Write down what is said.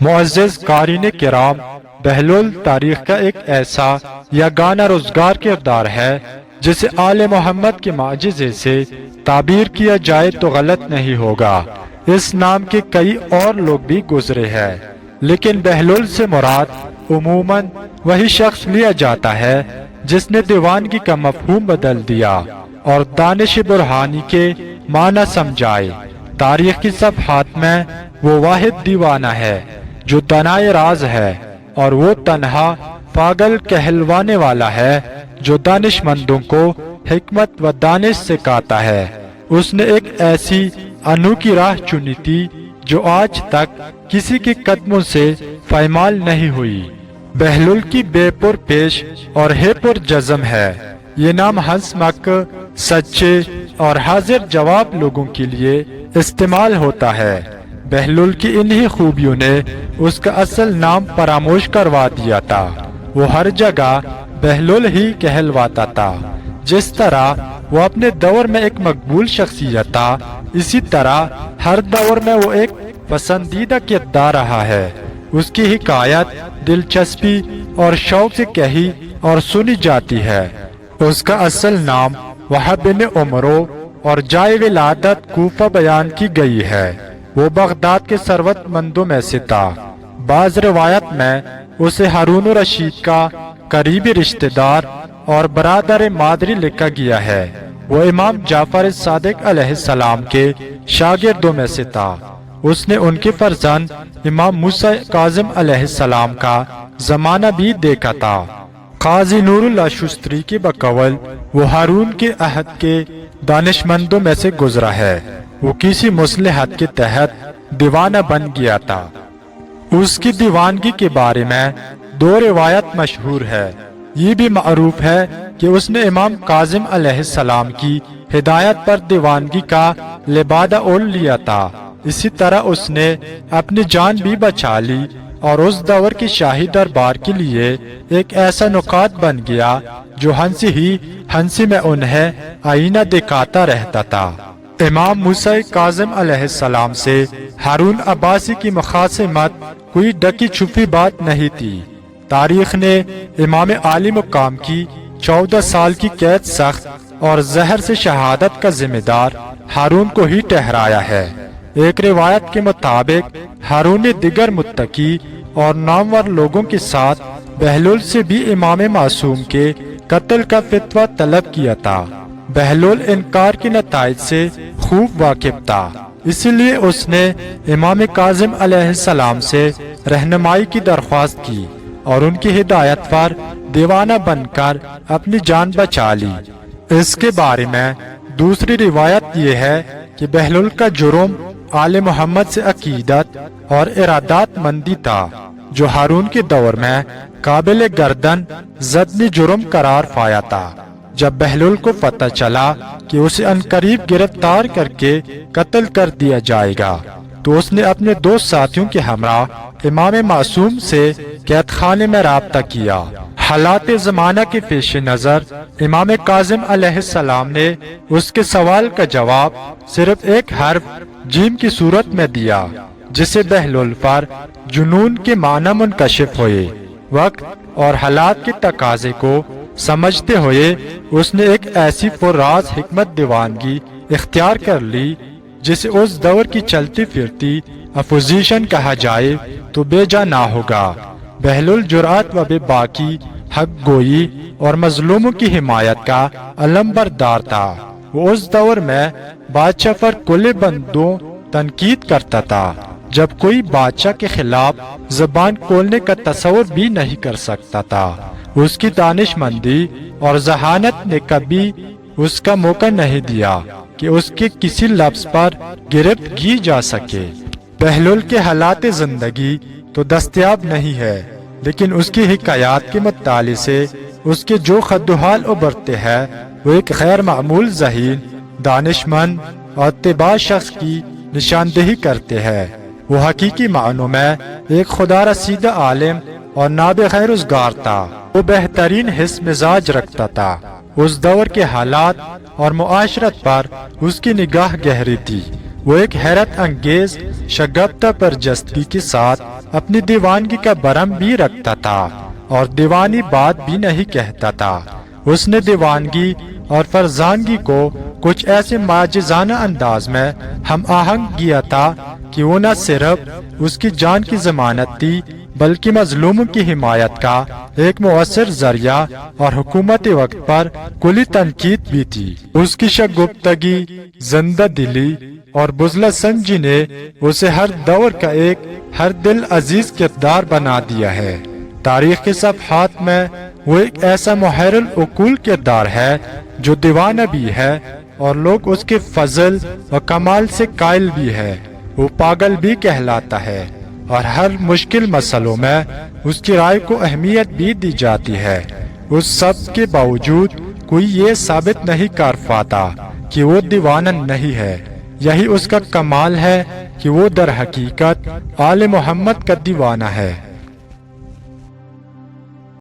معزز قارئین کرام، بہلول تاریخ کا ایک ایسا یگانہ روزگار کردار ہے جسے آل محمد کے معجزے سے تعبیر کیا جائے تو غلط نہیں ہوگا۔ اس نام کے کئی اور لوگ بھی گزرے ہیں، لیکن بہلول سے مراد عموماً وہی شخص لیا جاتا ہے جس نے دیوانگی کا مفہوم بدل دیا اور دانش برہانی کے معنی سمجھائے۔ تاریخ کی صفحات میں وہ واحد دیوانہ ہے جو دانائے راز ہے، اور وہ تنہا پاگل کہلوانے والا ہے جو دانش مندوں کو حکمت و دانش سکھاتا ہے۔ اس نے ایک ایسی انوکھی راہ چنی تھی جو آج تک کسی کے قدموں سے پائمال نہیں ہوئی۔ بہلول کی بے پر پیش اور ہے پر جزم ہے۔ یہ نام ہنس مک، سچے اور حاضر جواب لوگوں کے لیے استعمال ہوتا ہے۔ بہلول کی انہی خوبیوں نے اس کا اصل نام فراموش کروا دیا تھا۔ وہ ہر جگہ بہلول ہی کہلواتا تھا۔ جس طرح وہ اپنے دور میں ایک مقبول شخصیت تھا، اسی طرح ہر دور میں وہ ایک پسندیدہ کردار رہا ہے۔ اس کی حکایت دلچسپی اور شوق سے کہی اور سنی جاتی ہے۔ اس کا اصل نام وہب بن عمرو اور جائے ولادت کوفہ بیان کی گئی ہے۔ وہ بغداد کے ثروت مندوں میں سے تھا۔ بعض روایت میں اسے ہارون الرشید کا قریبی رشتہ دار اور برادر مادری لکھا گیا ہے۔ وہ امام جعفر صادق علیہ السلام کے شاگردوں میں سے تھا۔ اس نے ان کے فرزند امام موسیٰ کاظم علیہ السلام کا زمانہ بھی دیکھا تھا۔ قاضی نور اللہ شستری کے بقول وہ ہارون کے عہد کے دانش مندوں میں سے گزرا ہے۔ وہ کسی مصلحت کے تحت دیوانہ بن گیا تھا۔ اس کی دیوانگی کے بارے میں دو روایت مشہور ہے۔ یہ بھی معروف ہے کہ اس نے امام کاظم علیہ السلام کی ہدایت پر دیوانگی کا لبادہ اول لیا تھا۔ اسی طرح اس نے اپنی جان بھی بچا لی اور اس دور کے شاہی دربار کے لیے ایک ایسا نقاد بن گیا جو ہنسی میں انہیں آئینہ دکھاتا رہتا تھا۔ امام موسیٰ کاظم علیہ السلام سے ہارون عباسی کی مخاصمت کوئی ڈکی چھپی بات نہیں تھی۔ تاریخ نے امام عالی مقام کی 14 سال کی قید سخت اور زہر سے شہادت کا ذمہ دار ہارون کو ہی ٹھہرایا ہے۔ ایک روایت کے مطابق ہارون نے دیگر متقی اور نامور لوگوں کے ساتھ بہلول سے بھی امام معصوم کے قتل کا فتویٰ طلب کیا تھا۔ بہلول انکار کے نتائج سے خوب واقف تھا، اسی لیے اس نے امام کاظم علیہ السلام سے رہنمائی کی درخواست کی اور ان کی ہدایت پر دیوانہ بن کر اپنی جان بچا لی۔ اس کے بارے میں دوسری روایت یہ ہے کہ بہلول کا جرم آل محمد سے عقیدت اور ارادات مندی تھا، جو ہارون کے دور میں قابل گردن زدنی جرم قرار پایا تھا۔ جب بہلول کو پتہ چلا کہ اسے عنقریب گرفتار کر کے قتل کر دیا جائے گا، تو اس نے اپنے دو ساتھیوں کے ہمراہ امام معصوم سے قید خانے میں رابطہ کیا۔ حالات زمانہ کے پیش نظر امام کاظم علیہ السلام نے اس کے سوال کا جواب صرف ایک حرف جیم کی صورت میں دیا، جسے بہلول پر جنون کے معنی منکشف ہوئے۔ وقت اور حالات کے تقاضے کو سمجھتے ہوئے اس نے ایک ایسی پرراز حکمت دیوانگی اختیار کر لی جسے اس دور کی چلتی پھرتی اپوزیشن کہا جائے تو بے جا نہ ہوگا۔ بہلول جرأت و بے باکی، حق گوئی اور مظلوموں کی حمایت کا علم بردار تھا۔ وہ اس دور میں بادشاہ پر کل بندوں تنقید کرتا تھا جب کوئی بادشاہ کے خلاف زبان کھولنے کا تصور بھی نہیں کر سکتا تھا۔ اس کی دانش مندی اور ذہانت نے کبھی اس کا موقع نہیں دیا کہ اس کے کسی لفظ پر گرفت کی جا سکے۔ بہلول کے حالات زندگی تو دستیاب نہیں ہے، لیکن اس کی حکایات کے مطالعے سے اس کے جو خد و حال ابھرتے ہیں وہ ایک غیر معمول ذہین، دانش مند اور اتباع شخص کی نشاندہی کرتے ہیں۔ وہ حقیقی معنوں میں ایک خدا رسیدہ عالم اور نابغہ روزگار تھا۔ وہ بہترین حس مزاج رکھتا تھا۔ اس دور کے حالات اور معاشرت پر اس کی نگاہ گہری تھی۔ وہ ایک حیرت انگیز شگفتہ برجستگی کے ساتھ اپنی دیوانگی کا برم بھی رکھتا تھا اور دیوانی بات بھی نہیں کہتا تھا۔ اس نے دیوانگی اور فرزانگی کو کچھ ایسے معجزانہ انداز میں ہم آہنگ کیا تھا کہ وہ نہ صرف اس کی جان کی ضمانت تھی بلکہ مظلوموں کی حمایت کا ایک مؤثر ذریعہ اور حکومت وقت پر کلی تنقید بھی تھی۔ اس کی شگفتگی، زندہ دلی اور بزلہ سنجی نے اسے ہر دور کا ایک ہر دل عزیز کردار بنا دیا ہے۔ تاریخ کے صفحات میں وہ ایک ایسا محیر العقول کردار ہے جو دیوانہ بھی ہے اور لوگ اس کے فضل و کمال سے قائل بھی ہے۔ وہ پاگل بھی کہلاتا ہے اور ہر مشکل مسئلوں میں اس کی رائے کو اہمیت بھی دی جاتی ہے۔ اس سب کے باوجود کوئی یہ ثابت نہیں کر پاتا کہ وہ دیوانہ نہیں ہے۔ یہی اس کا کمال ہے کہ وہ در حقیقت آل محمد کا دیوانہ ہے۔